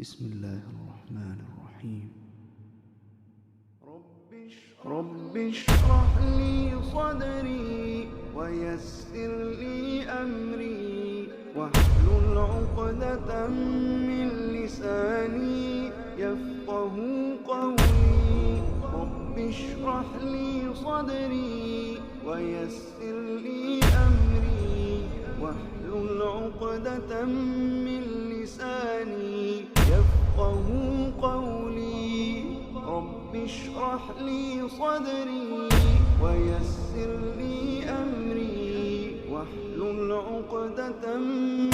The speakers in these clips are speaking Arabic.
بسم الله الرحمن الرحيم. رب اشرح لي صدري ويسر لي أمري واحلل عقدة من لساني يفقه قولي. رب اشرح لي صدري ويسر لي أمري واحلل عقدة من لساني يفقه قولي. رب اشرح لي صدري ويسر لي أمري واحلل عقدة من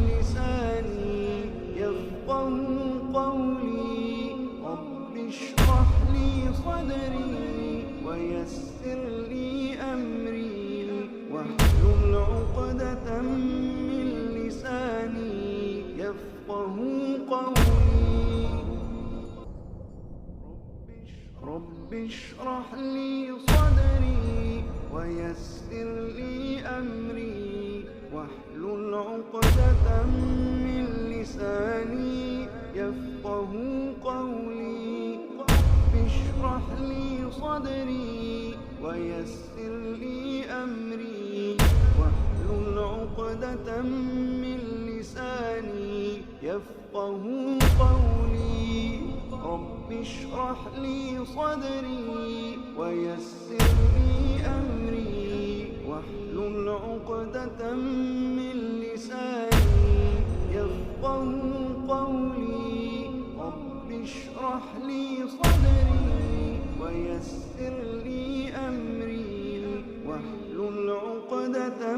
لساني يفقه قولي. رب اشرح لي صدري ويسر لي أمري واحلل عقدة من لساني يفقه قولي. رب اشرح لي صدري ويسر لي أمري واحلل عقدة من لساني يفقه قولي. رب اشرح لي صدري ويسر لي أمري واحلل عقدة من لساني يفقه قولي. رب اشرح لي صدري ويسر لي أمري واحلل عقدة من لساني يفقه قولي. رب اشرح لي صدري ويسر لي أمري واحلل عقدة